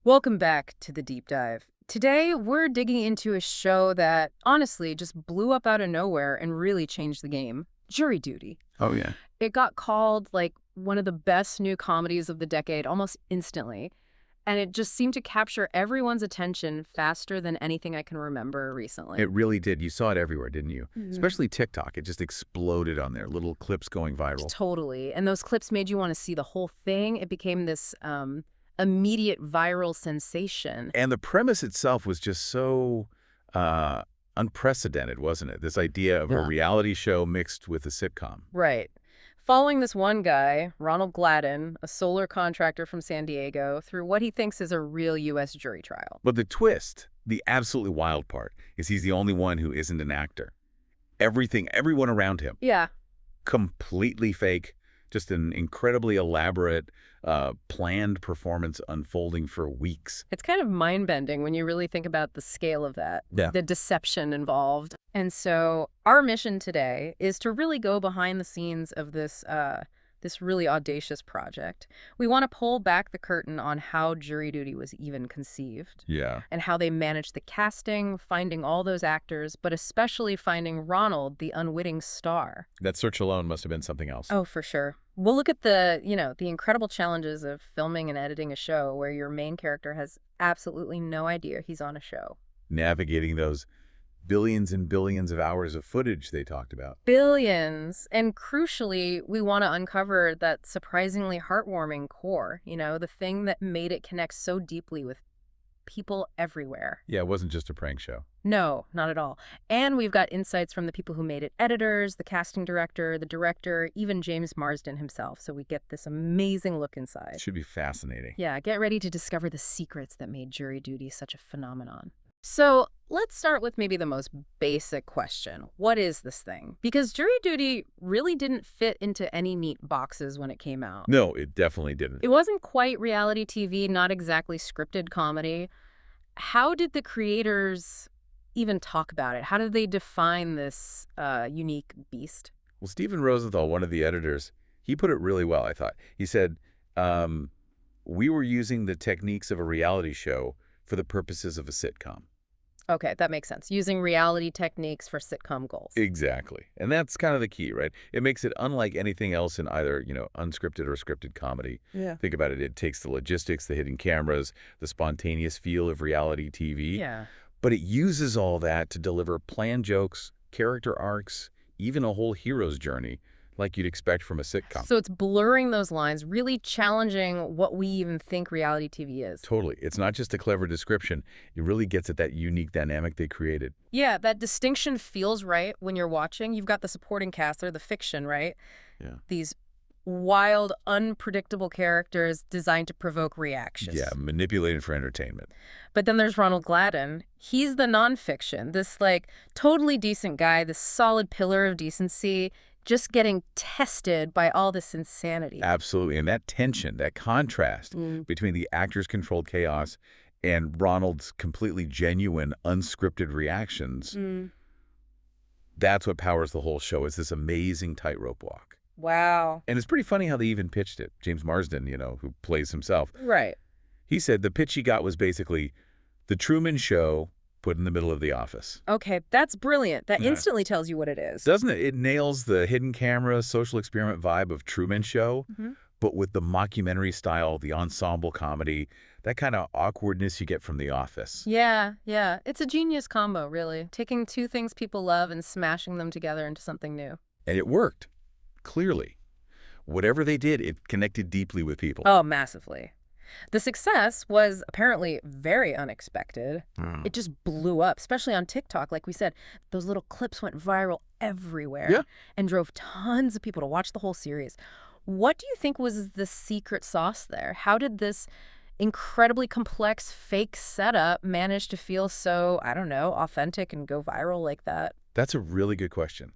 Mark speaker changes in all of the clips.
Speaker 1: Welcome back to the deep dive. Today, we're digging into a show that honestly just blew up out of nowhere and really changed the game. Jury Duty.
Speaker 2: Oh, yeah.
Speaker 1: It got called like one of the best new comedies of the decade almost instantly, and it just seemed to capture everyone's attention faster than anything I can remember recently.
Speaker 2: It really did. You saw it everywhere, didn't you?
Speaker 1: Mhm.
Speaker 2: Especially TikTok. It just exploded on there. Little clips going viral.
Speaker 1: Totally. And those clips made you want to see the whole thing. It became this immediate viral sensation.
Speaker 2: And the premise itself was just so unprecedented, wasn't it? This idea of a
Speaker 1: Yeah.
Speaker 2: reality show mixed with a sitcom.
Speaker 1: Right. Following this one guy, Ronald Gladden, a solar contractor from San Diego, through what he thinks is a real U.S. jury trial.
Speaker 2: But the twist, the absolutely wild part, is he's the only one who isn't an actor. Everyone around him,
Speaker 1: Yeah.
Speaker 2: completely fake, just an incredibly elaborate, planned performance unfolding for weeks.
Speaker 1: It's kind of mind-bending when you really think about the scale of that,
Speaker 2: Yeah.
Speaker 1: the deception involved. And so our mission today is to really go behind the scenes of this really audacious project. We want to pull back the curtain on how Jury Duty was even conceived
Speaker 2: Yeah.
Speaker 1: and how they managed the casting, finding all those actors, but especially finding Ronald, the unwitting star.
Speaker 2: That search alone must have been something else.
Speaker 1: Oh, for sure. We'll look at the incredible challenges of filming and editing a show where your main character has absolutely no idea he's on a show.
Speaker 2: Navigating those billions and billions of hours of footage they talked about.
Speaker 1: Billions. And crucially, we want to uncover that surprisingly heartwarming core, the thing that made it connect so deeply with people everywhere.
Speaker 2: Yeah, it wasn't just a prank show.
Speaker 1: No, not at all. And we've got insights from the people who made it, editors, the casting director, the director, even James Marsden himself. So we get this amazing look inside.
Speaker 2: It should be fascinating.
Speaker 1: Yeah, get ready to discover the secrets that made Jury Duty such a phenomenon. So let's start with maybe the most basic question. What is this thing? Because Jury Duty really didn't fit into any neat boxes when it came out.
Speaker 2: No, it definitely didn't.
Speaker 1: It wasn't quite reality TV, not exactly scripted comedy. How did the creators even talk about it? How did they define this unique beast?
Speaker 2: Well, Stephen Rosenthal, one of the editors, he put it really well, I thought. He said, we were using the techniques of a reality show for the purposes of a sitcom.
Speaker 1: Okay, that makes sense. Using reality techniques for sitcom goals.
Speaker 2: Exactly. And that's kind of the key, right? It makes it unlike anything else in either, unscripted or scripted comedy.
Speaker 1: Yeah.
Speaker 2: Think about it. It takes the logistics, the hidden cameras, the spontaneous feel of reality TV.
Speaker 1: Yeah.
Speaker 2: But it uses all that to deliver planned jokes, character arcs, even a whole hero's journey, like you'd expect from a sitcom.
Speaker 1: So it's blurring those lines, really challenging what we even think reality TV is.
Speaker 2: Totally. It's not just a clever description. It really gets at that unique dynamic they created.
Speaker 1: Yeah, that distinction feels right when you're watching. You've got the supporting cast, they're the fiction, right?
Speaker 2: Yeah.
Speaker 1: These wild, unpredictable characters designed to provoke reactions.
Speaker 2: Yeah, manipulated for entertainment.
Speaker 1: But then there's Ronald Gladden. He's the nonfiction, this totally decent guy, this solid pillar of decency, just getting tested by all this insanity.
Speaker 2: Absolutely. And that tension, that contrast between the actor's controlled chaos and Ronald's completely genuine, unscripted reactions, that's what powers the whole show, is this amazing tightrope walk.
Speaker 1: Wow.
Speaker 2: And it's pretty funny how they even pitched it. James Marsden, who plays himself.
Speaker 1: Right.
Speaker 2: He said the pitch he got was basically The Truman Show put in the middle of The Office.
Speaker 1: Okay, that's brilliant. That
Speaker 2: Yeah.
Speaker 1: instantly tells you what it is.
Speaker 2: Doesn't it? It nails the hidden camera, social experiment vibe of Truman Show, but with the mockumentary style, the ensemble comedy, that kind of awkwardness you get from The Office.
Speaker 1: Yeah. It's a genius combo, really. Taking two things people love and smashing them together into something new.
Speaker 2: And it worked, clearly. Whatever they did, it connected deeply with people.
Speaker 1: Oh, massively. The success was apparently very unexpected. It just blew up, especially on TikTok. Like we said, those little clips went viral everywhere and drove tons of people to watch the whole series. What do you think was the secret sauce there? How did this incredibly complex fake setup manage to feel so, I don't know, authentic and go viral like that?
Speaker 2: That's a really good question.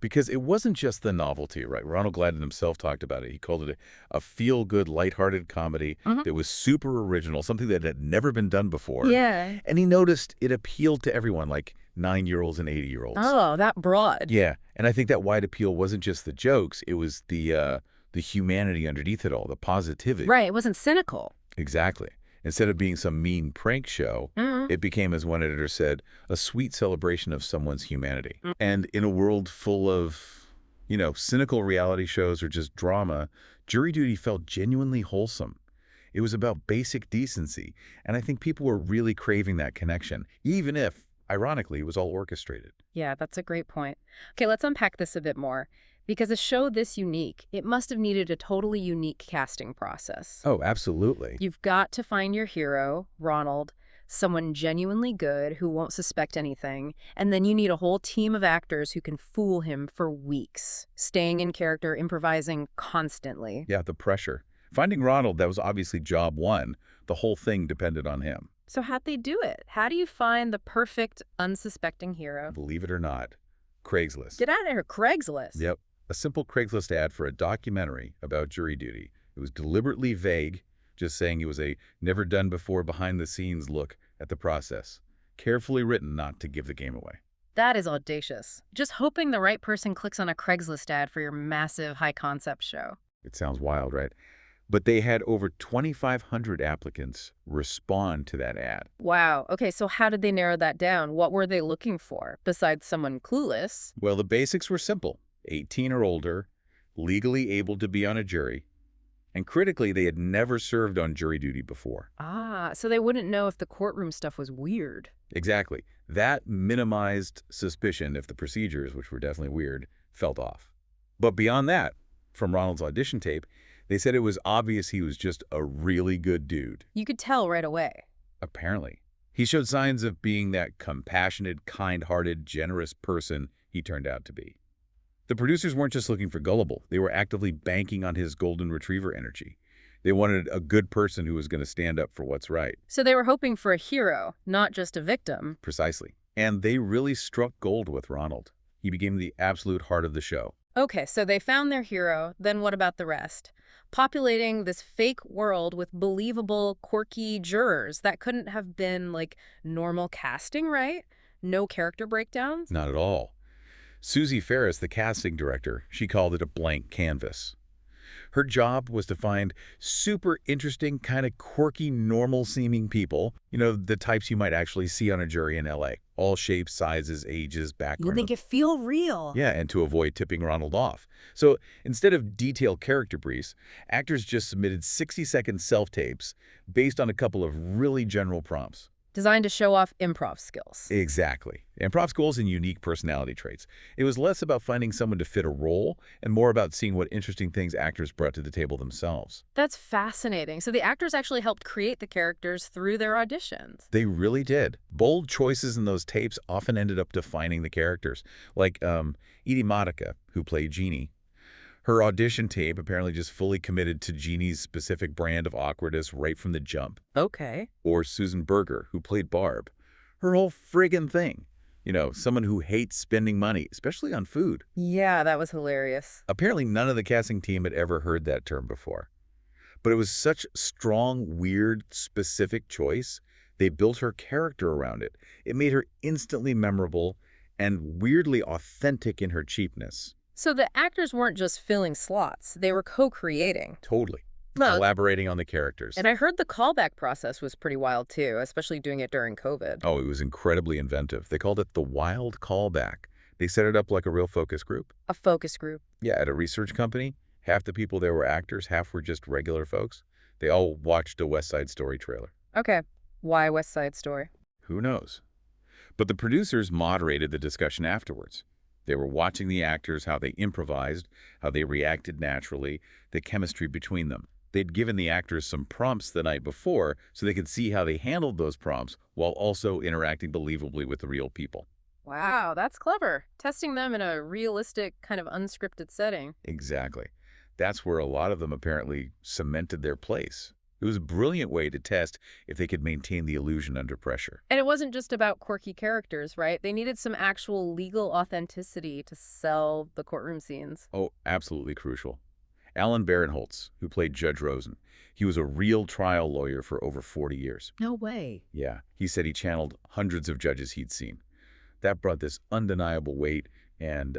Speaker 2: Because it wasn't just the novelty, right? Ronald Gladden himself talked about it. He called it a feel-good, lighthearted comedy that was super original, something that had never been done before.
Speaker 1: Yeah.
Speaker 2: And he noticed it appealed to everyone, like 9-year-olds and 80-year-olds.
Speaker 1: Oh, that broad.
Speaker 2: Yeah, and I think that wide appeal wasn't just the jokes. It was the humanity underneath it all, the positivity.
Speaker 1: Right, it wasn't cynical.
Speaker 2: Exactly. Instead of being some mean prank show, it became, as one editor said, a sweet celebration of someone's humanity. And in a world full of, cynical reality shows or just drama, Jury Duty felt genuinely wholesome. It was about basic decency, and I think people were really craving that connection, even if, ironically, it was all orchestrated.
Speaker 1: Yeah, that's a great point. Okay, let's unpack this a bit more. Because a show this unique, it must have needed a totally unique casting process.
Speaker 2: Oh, absolutely.
Speaker 1: You've got to find your hero, Ronald, someone genuinely good who won't suspect anything, and then you need a whole team of actors who can fool him for weeks, staying in character, improvising constantly.
Speaker 2: Yeah, the pressure. Finding Ronald, that was obviously job one. The whole thing depended on him.
Speaker 1: So how'd they do it? How do you find the perfect, unsuspecting hero?
Speaker 2: Believe it or not, Craigslist.
Speaker 1: Get out of here, Craigslist.
Speaker 2: Yep. A simple Craigslist ad for a documentary about jury duty. It was deliberately vague, just saying it was a never-done-before behind-the-scenes look at the process. Carefully written not to give the game away.
Speaker 1: That is audacious. Just hoping the right person clicks on a Craigslist ad for your massive high-concept show.
Speaker 2: It sounds wild, right? But they had over 2,500 applicants respond to that ad.
Speaker 1: Wow. Okay, so how did they narrow that down? What were they looking for, besides someone clueless?
Speaker 2: Well, the basics were simple. 18 or older, legally able to be on a jury, and critically, they had never served on jury duty before.
Speaker 1: Ah, so they wouldn't know if the courtroom stuff was weird.
Speaker 2: Exactly. That minimized suspicion if the procedures, which were definitely weird, felt off. But beyond that, from Ronald's audition tape, they said it was obvious he was just a really good dude.
Speaker 1: You could tell right away.
Speaker 2: Apparently. He showed signs of being that compassionate, kind-hearted, generous person he turned out to be. The producers weren't just looking for gullible. They were actively banking on his golden retriever energy. They wanted a good person who was going to stand up for what's right.
Speaker 1: So they were hoping for a hero, not just a victim.
Speaker 2: Precisely. And they really struck gold with Ronald. He became the absolute heart of the show.
Speaker 1: Okay, so they found their hero. Then what about the rest? Populating this fake world with believable, quirky jurors. That couldn't have been, like, normal casting, right? No character breakdowns?
Speaker 2: Not at all. Susie Ferris, the casting director, she called it a blank canvas. Her job was to find super interesting, kind of quirky, normal-seeming people, the types you might actually see on a jury in L.A. All shapes, sizes, ages, backgrounds.
Speaker 1: You make it feel real.
Speaker 2: Yeah, and to avoid tipping Ronald off. So instead of detailed character briefs, actors just submitted 60-second self-tapes based on a couple of really general prompts.
Speaker 1: Designed to show off improv skills.
Speaker 2: Exactly. Improv skills and unique personality traits. It was less about finding someone to fit a role and more about seeing what interesting things actors brought to the table themselves.
Speaker 1: That's fascinating. So the actors actually helped create the characters through their auditions.
Speaker 2: They really did. Bold choices in those tapes often ended up defining the characters. Like Edie Modica, who played Jeannie. Her audition tape apparently just fully committed to Jeannie's specific brand of awkwardness right from the jump.
Speaker 1: Okay.
Speaker 2: Or Susan Berger, who played Barb. Her whole friggin' thing. Someone who hates spending money, especially on food.
Speaker 1: Yeah, that was hilarious.
Speaker 2: Apparently none of the casting team had ever heard that term before. But it was such strong, weird, specific choice, they built her character around it. It made her instantly memorable and weirdly authentic in her cheapness.
Speaker 1: So the actors weren't just filling slots, they were co-creating.
Speaker 2: Totally.
Speaker 1: Well,
Speaker 2: collaborating on the characters.
Speaker 1: And I heard the callback process was pretty wild too, especially doing it during COVID.
Speaker 2: Oh, it was incredibly inventive. They called it the wild callback. They set it up like a real focus group.
Speaker 1: A focus group.
Speaker 2: Yeah, at a research company. Half the people there were actors, half were just regular folks. They all watched a West Side Story trailer.
Speaker 1: Okay. Why West Side Story?
Speaker 2: Who knows? But the producers moderated the discussion afterwards. They were watching the actors, how they improvised, how they reacted naturally, the chemistry between them. They'd given the actors some prompts the night before so they could see how they handled those prompts while also interacting believably with the real people.
Speaker 1: Wow, that's clever. Testing them in a realistic, kind of unscripted setting.
Speaker 2: Exactly. That's where a lot of them apparently cemented their place. It was a brilliant way to test if they could maintain the illusion under pressure.
Speaker 1: And it wasn't just about quirky characters, right? They needed some actual legal authenticity to sell the courtroom scenes.
Speaker 2: Oh, absolutely crucial. Alan Barinholtz, who played Judge Rosen, he was a real trial lawyer for over 40 years.
Speaker 1: No way.
Speaker 2: Yeah, he said he channeled hundreds of judges he'd seen. That brought this undeniable weight and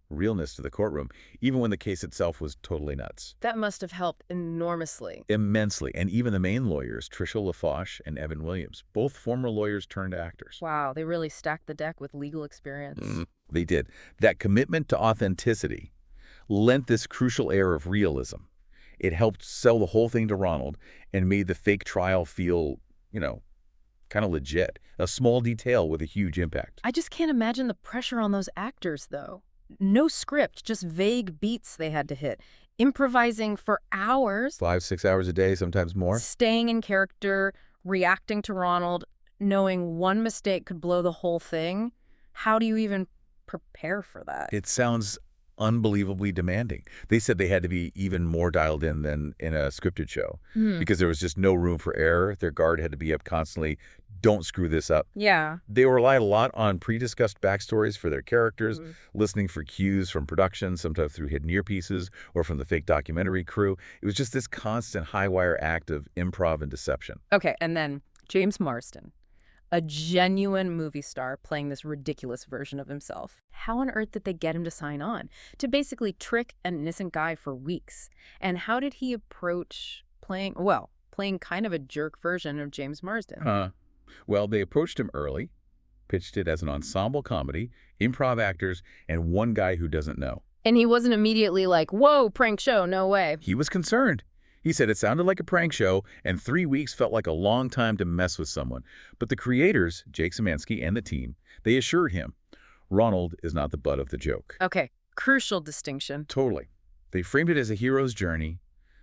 Speaker 2: realness to the courtroom, even when the case itself was totally nuts.
Speaker 1: That must have helped enormously.
Speaker 2: Immensely. And even the main lawyers, Tricia LaFoche and Evan Williams, both former lawyers turned actors.
Speaker 1: Wow, they really stacked the deck with legal experience.
Speaker 2: They did. That commitment to authenticity lent this crucial air of realism. It helped sell the whole thing to Ronald and made the fake trial feel, kind of legit. A small detail with a huge impact.
Speaker 1: I just can't imagine the pressure on those actors, though. No script, just vague beats they had to hit. Improvising for hours.
Speaker 2: 5-6 hours a day, sometimes more.
Speaker 1: Staying in character, reacting to Ronald, knowing one mistake could blow the whole thing. How do you even prepare for that?
Speaker 2: It sounds unbelievably demanding. They said they had to be even more dialed in than in a scripted show because there was just no room for error. Their guard had to be up constantly. Don't screw this up.
Speaker 1: Yeah.
Speaker 2: They relied a lot on pre-discussed backstories for their characters, listening for cues from production, sometimes through hidden earpieces or from the fake documentary crew. It was just this constant high-wire act of improv and deception.
Speaker 1: Okay, and then James Marsden, a genuine movie star playing this ridiculous version of himself. How on earth did they get him to sign on? To basically trick an innocent guy for weeks. And how did he approach playing kind of a jerk version of James Marsden?
Speaker 2: Well, they approached him early, pitched it as an ensemble comedy, improv actors, and one guy who doesn't know.
Speaker 1: And he wasn't immediately like, whoa, prank show, no way.
Speaker 2: He was concerned. He said it sounded like a prank show, and 3 weeks felt like a long time to mess with someone. But the creators, Jake Szymanski and the team, they assured him, Ronald is not the butt of the joke.
Speaker 1: Okay, crucial distinction.
Speaker 2: Totally. They framed it as a hero's journey.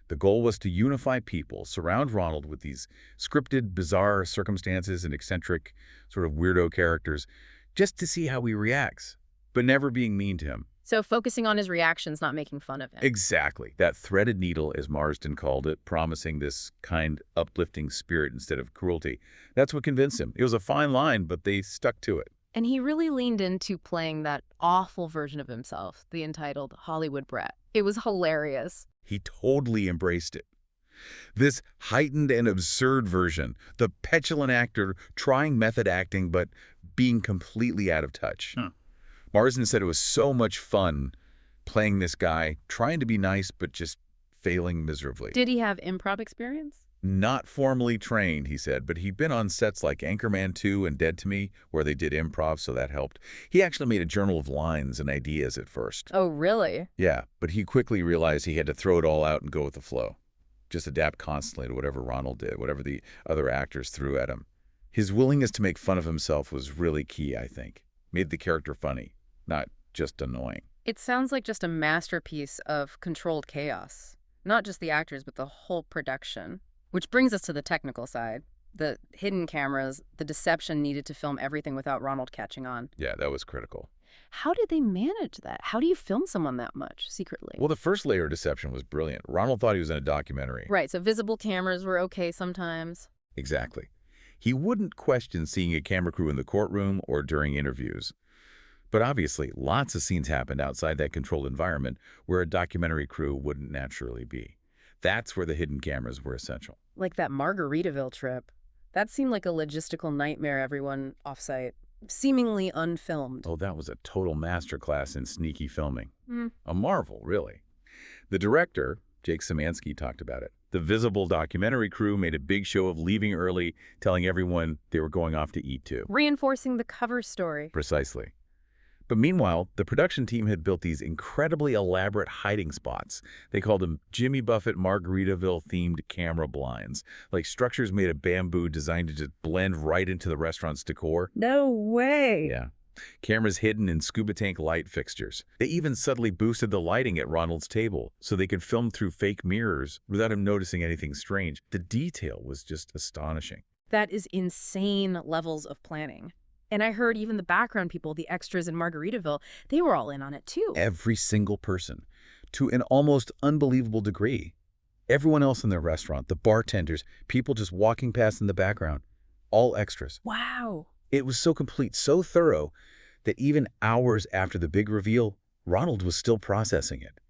Speaker 2: The goal was to unify people, surround Ronald with these scripted, bizarre circumstances and eccentric, sort of weirdo characters, just to see how he reacts, but never being mean to him.
Speaker 1: So focusing on his reactions, not making fun of him.
Speaker 2: Exactly. That threaded needle, as Marsden called it, promising this kind, uplifting spirit instead of cruelty. That's what convinced him. It was a fine line, but they stuck to it.
Speaker 1: And he really leaned into playing that awful version of himself, the entitled Hollywood brat. It was hilarious.
Speaker 2: He totally embraced it. This heightened and absurd version, the petulant actor trying method acting but being completely out of touch. Marsden said it was so much fun playing this guy, trying to be nice but just failing miserably.
Speaker 1: Did he have improv experience?
Speaker 2: Not formally trained, he said, but he'd been on sets like Anchorman 2 and Dead to Me, where they did improv, so that helped. He actually made a journal of lines and ideas at first.
Speaker 1: Oh, really?
Speaker 2: Yeah, but he quickly realized he had to throw it all out and go with the flow. Just adapt constantly to whatever Ronald did, whatever the other actors threw at him. His willingness to make fun of himself was really key, I think. Made the character funny, not just annoying.
Speaker 1: It sounds like just a masterpiece of controlled chaos. Not just the actors, but the whole production. Which brings us to the technical side. The hidden cameras, the deception needed to film everything without Ronald catching on.
Speaker 2: Yeah, that was critical.
Speaker 1: How did they manage that? How do you film someone that much secretly?
Speaker 2: Well, the first layer of deception was brilliant. Ronald thought he was in a documentary.
Speaker 1: Right, so visible cameras were okay sometimes.
Speaker 2: Exactly. He wouldn't question seeing a camera crew in the courtroom or during interviews. But obviously, lots of scenes happened outside that controlled environment where a documentary crew wouldn't naturally be. That's where the hidden cameras were essential.
Speaker 1: Like that Margaritaville trip. That seemed like a logistical nightmare, everyone offsite. Seemingly unfilmed.
Speaker 2: Oh, that was a total masterclass in sneaky filming. A marvel, really. The director, Jake Szymanski, talked about it. The visible documentary crew made a big show of leaving early, telling everyone they were going off to eat too.
Speaker 1: Reinforcing the cover story.
Speaker 2: Precisely. But meanwhile, the production team had built these incredibly elaborate hiding spots. They called them Jimmy Buffett Margaritaville-themed camera blinds, like structures made of bamboo designed to just blend right into the restaurant's decor.
Speaker 1: No way!
Speaker 2: Yeah. Cameras hidden in scuba tank light fixtures. They even subtly boosted the lighting at Ronald's table so they could film through fake mirrors without him noticing anything strange. The detail was just astonishing.
Speaker 1: That is insane levels of planning. And I heard even the background people, the extras in Margaritaville, they were all in on it too.
Speaker 2: Every single person, to an almost unbelievable degree. Everyone else in their restaurant, the bartenders, people just walking past in the background, all extras.
Speaker 1: Wow.
Speaker 2: It was so complete, so thorough, that even hours after the big reveal, Ronald was still processing it.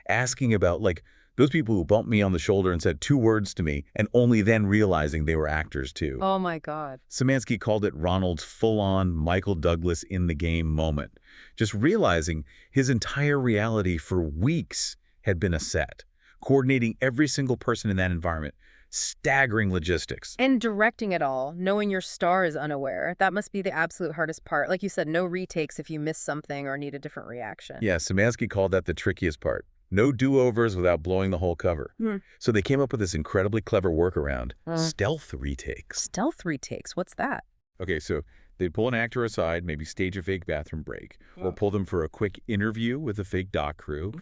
Speaker 2: Asking about, like, Those people who bumped me on the shoulder and said 2 words to me, and only then realizing they were actors too.
Speaker 1: Oh my God.
Speaker 2: Szymanski called it Ronald's full-on Michael Douglas in-the-game moment. Just realizing his entire reality for weeks had been a set, coordinating every single person in that environment. Staggering logistics.
Speaker 1: And directing it all, knowing your star is unaware. That must be the absolute hardest part. Like you said, no retakes if you miss something or need a different reaction.
Speaker 2: Yeah, Szymanski called that the trickiest part. No do-overs without blowing the whole cover. So they came up with this incredibly clever workaround, stealth retakes.
Speaker 1: Stealth retakes? What's that?
Speaker 2: Okay, so they'd pull an actor aside, maybe stage a fake bathroom break, or pull them for a quick interview with a fake doc crew,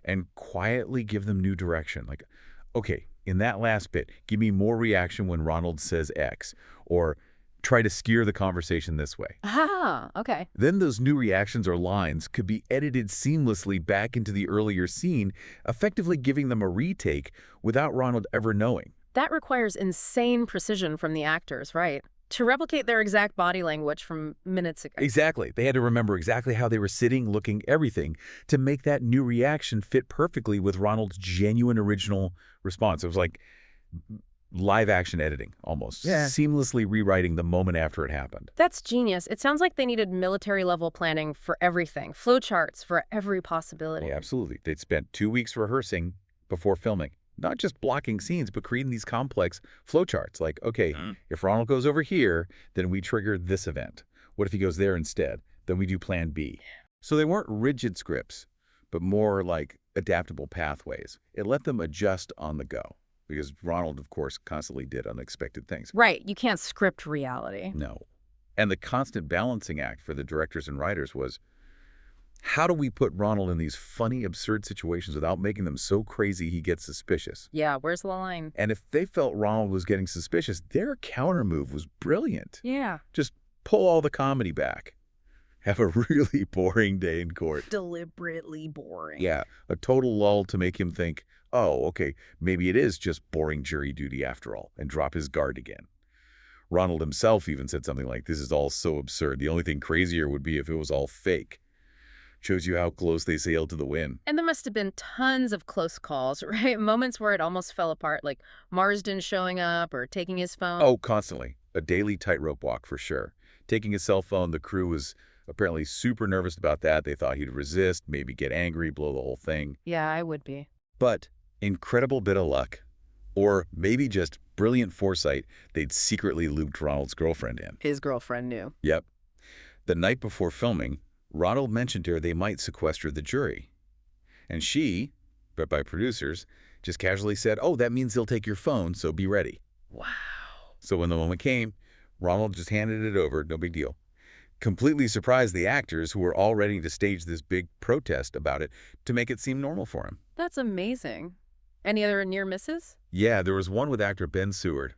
Speaker 2: and quietly give them new direction. Like, okay, in that last bit, give me more reaction when Ronald says X, or try to steer the conversation this way.
Speaker 1: Ah, okay.
Speaker 2: Then those new reactions or lines could be edited seamlessly back into the earlier scene, effectively giving them a retake without Ronald ever knowing.
Speaker 1: That requires insane precision from the actors, right? To replicate their exact body language from minutes ago.
Speaker 2: Exactly. They had to remember exactly how they were sitting, looking, everything, to make that new reaction fit perfectly with Ronald's genuine original response. It was like live action editing, almost. Yeah. Seamlessly rewriting the moment after it happened.
Speaker 1: That's genius. It sounds like they needed military-level planning for everything, flowcharts for every possibility.
Speaker 2: Yeah, absolutely. They'd spent 2 weeks rehearsing before filming. Not just blocking scenes, but creating these complex flowcharts. Like, okay, if Ronald goes over here, then we trigger this event. What if he goes there instead? Then we do plan B. So they weren't rigid scripts, but more like adaptable pathways. It let them adjust on the go. Because Ronald, of course, constantly did unexpected things.
Speaker 1: Right. You can't script reality.
Speaker 2: No. And the constant balancing act for the directors and writers was, how do we put Ronald in these funny, absurd situations without making them so crazy he gets suspicious?
Speaker 1: Yeah, where's the line?
Speaker 2: And if they felt Ronald was getting suspicious, their counter move was brilliant.
Speaker 1: Yeah.
Speaker 2: Just pull all the comedy back. Have a really boring day in court.
Speaker 1: Deliberately boring.
Speaker 2: Yeah, a total lull to make him think, oh, okay, maybe it is just boring jury duty after all, and drop his guard again. Ronald himself even said something like, this is all so absurd. The only thing crazier would be if it was all fake. Shows you how close they sailed to the win.
Speaker 1: And there must have been tons of close calls, right? Moments where it almost fell apart, like Marsden showing up or taking his phone.
Speaker 2: Oh, constantly. A daily tightrope walk for sure. Taking his cell phone, the crew was apparently super nervous about that. They thought he'd resist, maybe get angry, blow the whole thing.
Speaker 1: Yeah, I would be.
Speaker 2: But incredible bit of luck, or maybe just brilliant foresight, they'd secretly looped Ronald's girlfriend in.
Speaker 1: His girlfriend knew.
Speaker 2: Yep. The night before filming, Ronald mentioned to her they might sequester the jury. And she, but by producers, just casually said, oh, that means they'll take your phone, so be ready.
Speaker 1: Wow.
Speaker 2: So when the moment came, Ronald just handed it over, no big deal. Completely surprised the actors who were all ready to stage this big protest about it to make it seem normal for him.
Speaker 1: That's amazing. Any other near misses?
Speaker 2: Yeah, there was one with actor Ben Seward.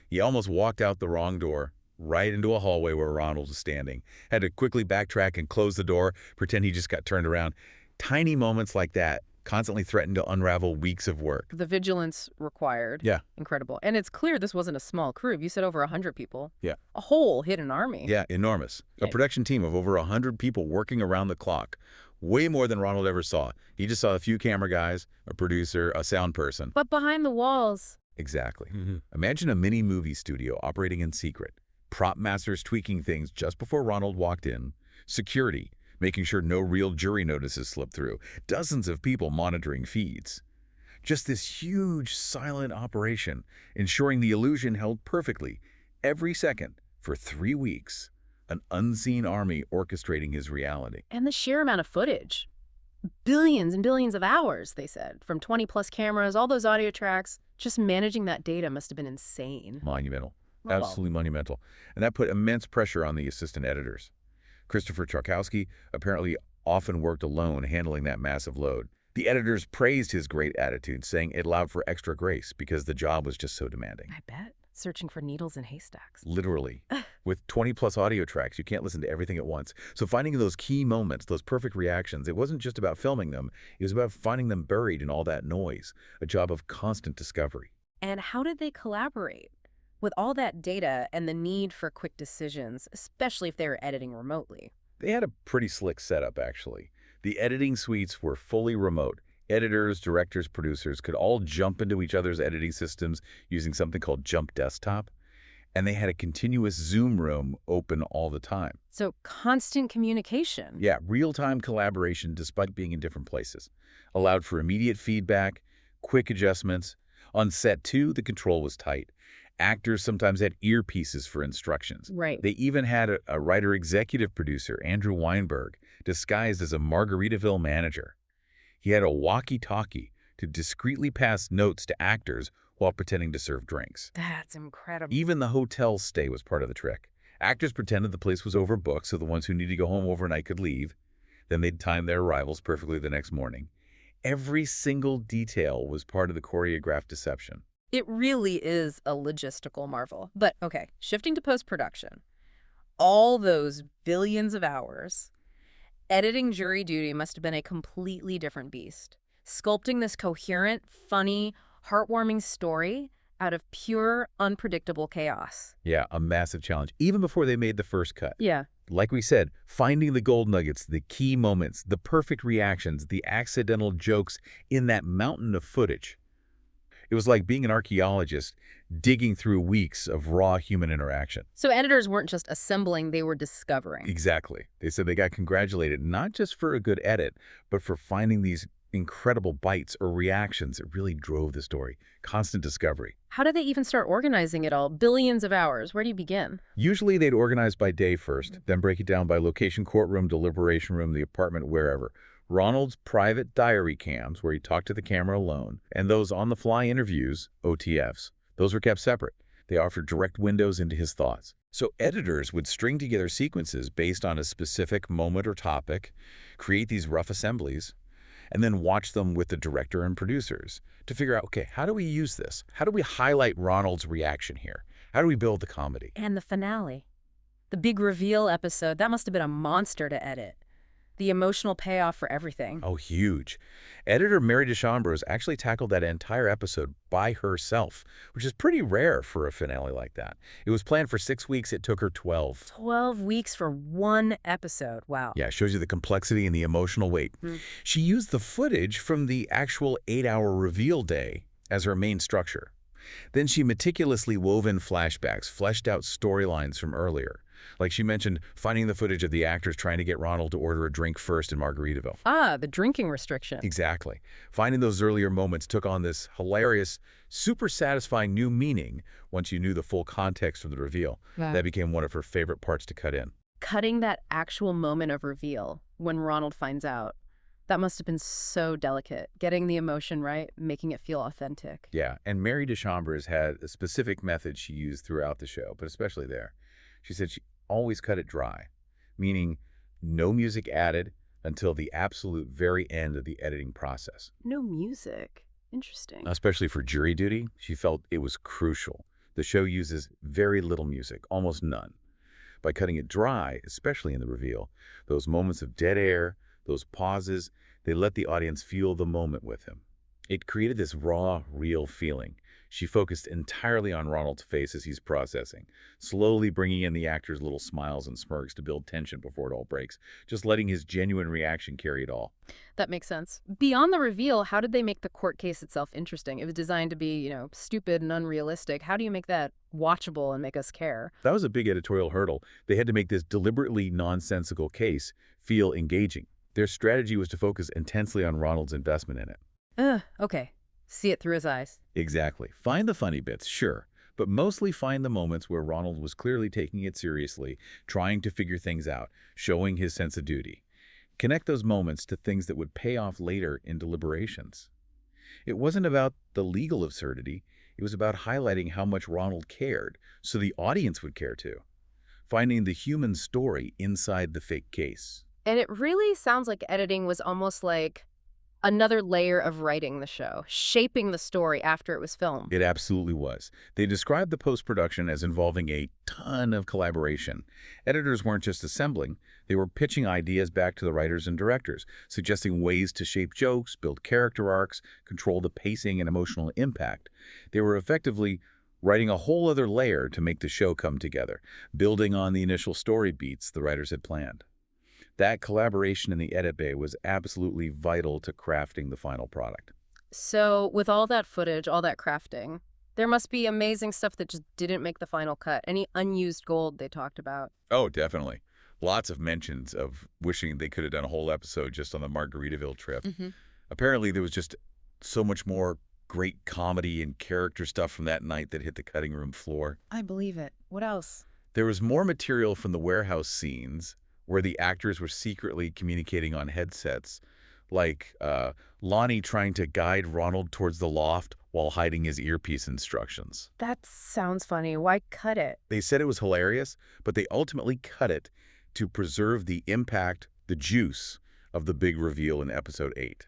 Speaker 2: He almost walked out the wrong door, right into a hallway where Ronald was standing. Had to quickly backtrack and close the door, pretend he just got turned around. Tiny moments like that constantly threatened to unravel weeks of work.
Speaker 1: The vigilance required.
Speaker 2: Yeah.
Speaker 1: Incredible. And it's clear this wasn't a small crew. You said over 100 people.
Speaker 2: Yeah.
Speaker 1: A whole hidden army.
Speaker 2: Yeah, enormous. A production team of over 100 people working around the clock. Way more than Ronald ever saw. He just saw a few camera guys, a producer, a sound person.
Speaker 1: But behind the walls.
Speaker 2: Exactly. Imagine a mini movie studio operating in secret. Prop masters tweaking things just before Ronald walked in. Security, making sure no real jury notices slipped through. Dozens of people monitoring feeds. Just this huge silent operation, ensuring the illusion held perfectly, every second, for 3 weeks. An unseen army orchestrating his reality.
Speaker 1: And the sheer amount of footage. Billions and billions of hours, they said, from 20-plus cameras, all those audio tracks. Just managing that data must have been insane.
Speaker 2: Monumental. Absolutely monumental. And that put immense pressure on the assistant editors. Christopher Czarkowski apparently often worked alone handling that massive load. The editors praised his great attitude, saying it allowed for extra grace because the job was just so demanding.
Speaker 1: I bet. Searching for needles in haystacks.
Speaker 2: Literally. With 20-plus audio tracks, you can't listen to everything at once. So finding those key moments, those perfect reactions, it wasn't just about filming them. It was about finding them buried in all that noise. A job of constant discovery.
Speaker 1: And how did they collaborate? With all that data and the need for quick decisions, especially if they were editing remotely.
Speaker 2: They had a pretty slick setup, actually. The editing suites were fully remote. Editors, directors, producers could all jump into each other's editing systems using something called Jump Desktop, and they had a continuous Zoom room open all the time.
Speaker 1: So constant communication.
Speaker 2: Yeah, real-time collaboration despite being in different places. Allowed for immediate feedback, quick adjustments. On set, too, the control was tight. Actors sometimes had earpieces for instructions.
Speaker 1: Right.
Speaker 2: They even had a writer-executive producer, Andrew Weinberg, disguised as a Margaritaville manager. He had a walkie-talkie to discreetly pass notes to actors while pretending to serve drinks.
Speaker 1: That's incredible.
Speaker 2: Even the hotel stay was part of the trick. Actors pretended the place was overbooked so the ones who needed to go home overnight could leave. Then they'd time their arrivals perfectly the next morning. Every single detail was part of the choreographed deception.
Speaker 1: It really is a logistical marvel. But, okay, shifting to post-production. All those billions of hours, editing Jury Duty must have been a completely different beast. Sculpting this coherent, funny, heartwarming story out of pure, unpredictable chaos.
Speaker 2: Yeah, a massive challenge, even before they made the first cut.
Speaker 1: Yeah.
Speaker 2: Like we said, finding the gold nuggets, the key moments, the perfect reactions, the accidental jokes in that mountain of footage. It was like being an archaeologist digging through weeks of raw human interaction.
Speaker 1: So editors weren't just assembling, they were discovering.
Speaker 2: Exactly. They said they got congratulated not just for a good edit, but for finding these incredible bites or reactions that really drove the story. Constant discovery.
Speaker 1: How did they even start organizing it all? Billions of hours. Where do you begin?
Speaker 2: Usually they'd organize by day first, then break it down by location, courtroom, deliberation room, the apartment, wherever. Ronald's private diary cams, where he talked to the camera alone, and those on-the-fly interviews, OTFs, those were kept separate. They offered direct windows into his thoughts. So editors would string together sequences based on a specific moment or topic, create these rough assemblies, and then watch them with the director and producers to figure out, okay, how do we use this? How do we highlight Ronald's reaction here? How do we build the comedy?
Speaker 1: And the finale. The big reveal episode, that must have been a monster to edit. The emotional payoff for everything.
Speaker 2: Oh, huge. Editor Mary Deschambault actually tackled that entire episode by herself, which is pretty rare for a finale like that. It was planned for 6 weeks. It took her 12.
Speaker 1: 12 weeks for one episode. Wow.
Speaker 2: Yeah, it shows you the complexity and the emotional weight. She used the footage from the actual 8-hour reveal day as her main structure. Then she meticulously wove in flashbacks, fleshed out storylines from earlier. Like she mentioned, finding the footage of the actors trying to get Ronald to order a drink first in Margaritaville.
Speaker 1: Ah, the drinking restriction.
Speaker 2: Exactly. Finding those earlier moments took on this hilarious, super satisfying new meaning once you knew the full context of the reveal.
Speaker 1: Wow.
Speaker 2: That became one of her favorite parts to cut in.
Speaker 1: Cutting that actual moment of reveal when Ronald finds out. That must have been so delicate. Getting the emotion right, making it feel authentic.
Speaker 2: Yeah, and Mary Deschambault had a specific method she used throughout the show, but especially there. She said she always cut it dry, meaning no music added until the absolute very end of the editing process.
Speaker 1: No music. Interesting.
Speaker 2: Especially for Jury Duty, she felt it was crucial. The show uses very little music, almost none. By cutting it dry, especially in the reveal, those moments of dead air, those pauses, they let the audience feel the moment with him. It created this raw, real feeling. She focused entirely on Ronald's face as he's processing, slowly bringing in the actor's little smiles and smirks to build tension before it all breaks, just letting his genuine reaction carry it all.
Speaker 1: That makes sense. Beyond the reveal, how did they make the court case itself interesting? It was designed to be, stupid and unrealistic. How do you make that watchable and make us care?
Speaker 2: That was a big editorial hurdle. They had to make this deliberately nonsensical case feel engaging. Their strategy was to focus intensely on Ronald's investment in it.
Speaker 1: Okay. See it through his eyes.
Speaker 2: Exactly. Find the funny bits, sure, but mostly find the moments where Ronald was clearly taking it seriously, trying to figure things out, showing his sense of duty. Connect those moments to things that would pay off later in deliberations. It wasn't about the legal absurdity. It was about highlighting how much Ronald cared, so the audience would care too. Finding the human story inside the fake case.
Speaker 1: And it really sounds like editing was almost like another layer of writing the show, shaping the story after it was filmed.
Speaker 2: It absolutely was. They described the post-production as involving a ton of collaboration. Editors weren't just assembling, they were pitching ideas back to the writers and directors, suggesting ways to shape jokes, build character arcs, control the pacing and emotional impact. They were effectively writing a whole other layer to make the show come together, building on the initial story beats the writers had planned. That collaboration in the edit bay was absolutely vital to crafting the final product.
Speaker 1: So with all that footage, all that crafting, there must be amazing stuff that just didn't make the final cut. Any unused gold they talked about.
Speaker 2: Oh, definitely. Lots of mentions of wishing they could have done a whole episode just on the Margaritaville trip. Apparently, there was just so much more great comedy and character stuff from that night that hit the cutting room floor.
Speaker 1: I believe it. What else?
Speaker 2: There was more material from the warehouse scenes where the actors were secretly communicating on headsets, like Lonnie trying to guide Ronald towards the loft while hiding his earpiece instructions.
Speaker 1: That sounds funny. Why cut it?
Speaker 2: They said it was hilarious, but they ultimately cut it to preserve the impact, the juice, of the big reveal in episode 8.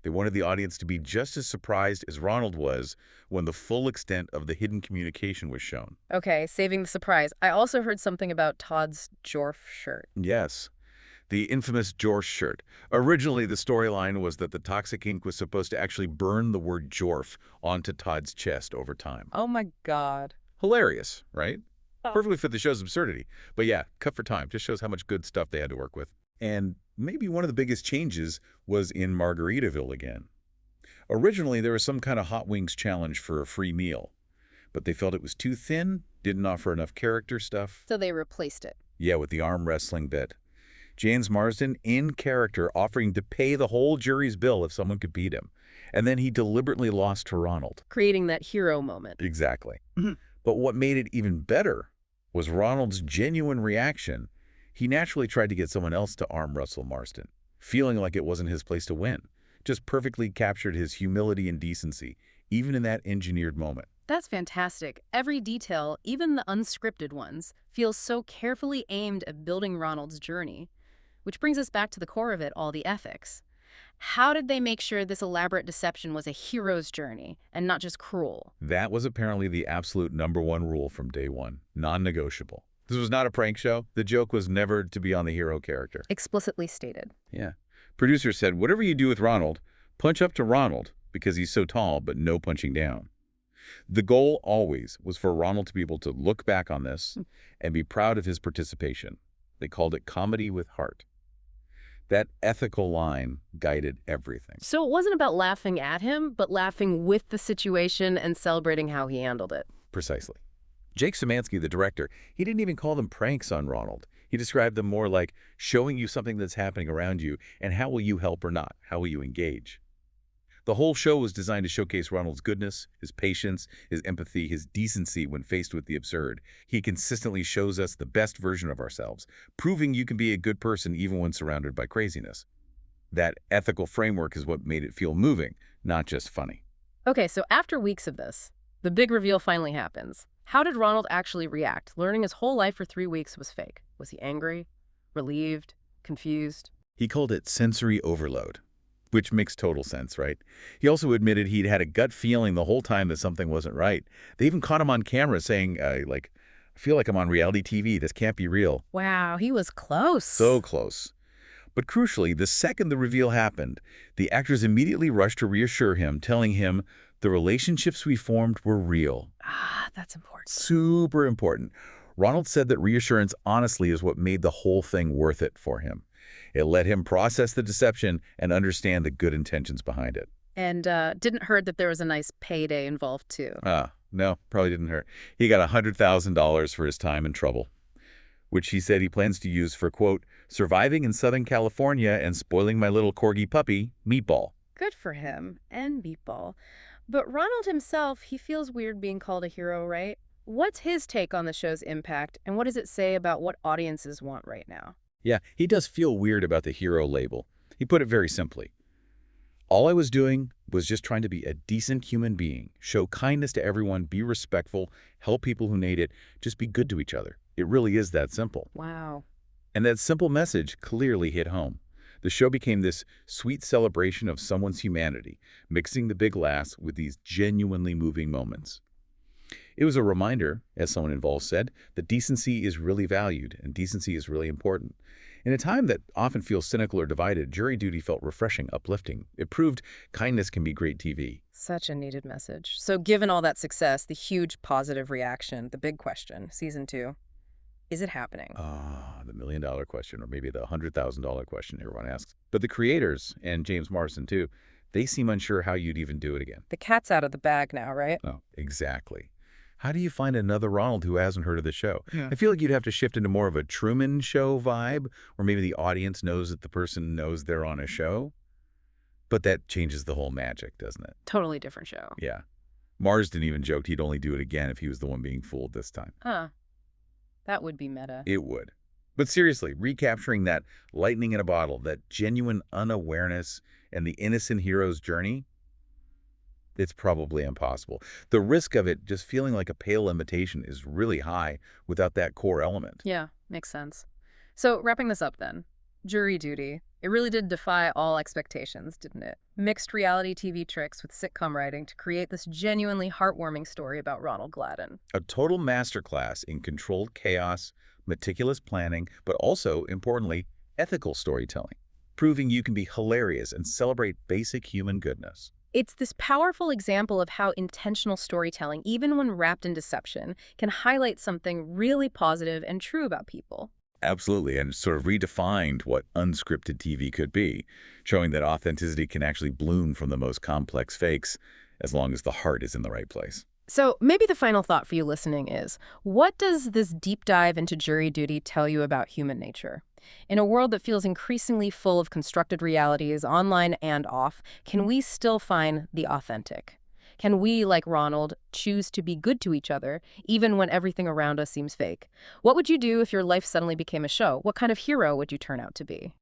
Speaker 2: They wanted the audience to be just as surprised as Ronald was when the full extent of the hidden communication was shown.
Speaker 1: Okay, saving the surprise. I also heard something about Todd's Jorf shirt.
Speaker 2: Yes, the infamous Jorf shirt. Originally, the storyline was that the toxic ink was supposed to actually burn the word Jorf onto Todd's chest over time.
Speaker 1: Oh my God.
Speaker 2: Hilarious, right? Perfectly fit the show's absurdity. But yeah, cut for time. Just shows how much good stuff they had to work with. And maybe one of the biggest changes was in Margaritaville again. Originally, there was some kind of hot wings challenge for a free meal, but they felt it was too thin, didn't offer enough character stuff.
Speaker 1: So they replaced it.
Speaker 2: Yeah, with the arm wrestling bit. James Marsden, in character, offering to pay the whole jury's bill if someone could beat him. And then he deliberately lost to Ronald.
Speaker 1: Creating that hero moment.
Speaker 2: Exactly. But what made it even better was Ronald's genuine reaction. He naturally tried to get someone else to arm wrestle Marsden, feeling like it wasn't his place to win. Just perfectly captured his humility and decency, even in that engineered moment.
Speaker 1: That's fantastic. Every detail, even the unscripted ones, feels so carefully aimed at building Ronald's journey. Which brings us back to the core of it all, the ethics. How did they make sure this elaborate deception was a hero's journey and not just cruel?
Speaker 2: That was apparently the absolute #1 rule from day one, non-negotiable. This was not a prank show. The joke was never to be on the hero character.
Speaker 1: Explicitly stated.
Speaker 2: Yeah. Producers said, whatever you do with Ronald, punch up to Ronald because he's so tall, but no punching down. The goal always was for Ronald to be able to look back on this and be proud of his participation. They called it comedy with heart. That ethical line guided everything.
Speaker 1: So it wasn't about laughing at him, but laughing with the situation and celebrating how he handled it.
Speaker 2: Precisely. Jake Szymanski, the director, he didn't even call them pranks on Ronald. He described them more like showing you something that's happening around you and how will you help or not? How will you engage? The whole show was designed to showcase Ronald's goodness, his patience, his empathy, his decency when faced with the absurd. He consistently shows us the best version of ourselves, proving you can be a good person even when surrounded by craziness. That ethical framework is what made it feel moving, not just funny.
Speaker 1: Okay, so after weeks of this, the big reveal finally happens. How did Ronald actually react, learning his whole life for 3 weeks was fake? Was he angry, relieved, confused?
Speaker 2: He called it sensory overload, which makes total sense, right? He also admitted he'd had a gut feeling the whole time that something wasn't right. They even caught him on camera saying, I feel like I'm on reality TV. This can't be real.
Speaker 1: Wow, he was close.
Speaker 2: So close. But crucially, the second the reveal happened, the actors immediately rushed to reassure him, telling him the relationships we formed were real.
Speaker 1: Ah, that's important.
Speaker 2: Super important. Ronald said that reassurance honestly is what made the whole thing worth it for him. It let him process the deception and understand the good intentions behind it.
Speaker 1: And didn't hurt that there was a nice payday involved, too.
Speaker 2: No, probably didn't hurt. He got $100,000 for his time and trouble, which he said he plans to use for, quote, surviving in Southern California and spoiling my little corgi puppy, Meatball.
Speaker 1: Good for him. And Meatball. But Ronald himself, he feels weird being called a hero, right? What's his take on the show's impact, and what does it say about what audiences want right now?
Speaker 2: Yeah, he does feel weird about the hero label. He put it very simply. All I was doing was just trying to be a decent human being, show kindness to everyone, be respectful, help people who need it, just be good to each other. It really is that simple.
Speaker 1: Wow.
Speaker 2: And that simple message clearly hit home. The show became this sweet celebration of someone's humanity, mixing the big laughs with these genuinely moving moments. It was a reminder, as someone involved said, that decency is really valued and decency is really important. In a time that often feels cynical or divided, jury duty felt refreshing, uplifting. It proved kindness can be great TV.
Speaker 1: Such a needed message. So given all that success, the huge positive reaction, the big question, season 2. Is it happening?
Speaker 2: Ah, the $1 million question, or maybe the $100,000 question everyone asks. But the creators, and James Marsden too, they seem unsure how you'd even do it again.
Speaker 1: The cat's out of the bag now, right?
Speaker 2: Oh, exactly. How do you find another Ronald who hasn't heard of the show?
Speaker 3: Yeah.
Speaker 2: I feel like you'd have to shift into more of a Truman Show vibe, or maybe the audience knows that the person knows they're on a show. But that changes the whole magic, doesn't it?
Speaker 1: Totally different show.
Speaker 2: Yeah. Marsden even joked he'd only do it again if he was the one being fooled this time.
Speaker 1: Huh. That would be meta.
Speaker 2: It would. But seriously, recapturing that lightning in a bottle, that genuine unawareness and the innocent hero's journey, it's probably impossible. The risk of it just feeling like a pale imitation is really high without that core element.
Speaker 1: Yeah, makes sense. So wrapping this up then, jury duty. It really did defy all expectations, didn't it? Mixed reality TV tricks with sitcom writing to create this genuinely heartwarming story about Ronald Gladden.
Speaker 2: A total masterclass in controlled chaos, meticulous planning, but also, importantly, ethical storytelling, proving you can be hilarious and celebrate basic human goodness.
Speaker 1: It's this powerful example of how intentional storytelling, even when wrapped in deception, can highlight something really positive and true about people.
Speaker 2: Absolutely, and sort of redefined what unscripted TV could be, showing that authenticity can actually bloom from the most complex fakes as long as the heart is in the right place.
Speaker 1: So maybe the final thought for you listening is, what does this deep dive into jury duty tell you about human nature? In a world that feels increasingly full of constructed realities, online and off, can we still find the authentic? Can we, like Ronald, choose to be good to each other, even when everything around us seems fake? What would you do if your life suddenly became a show? What kind of hero would you turn out to be?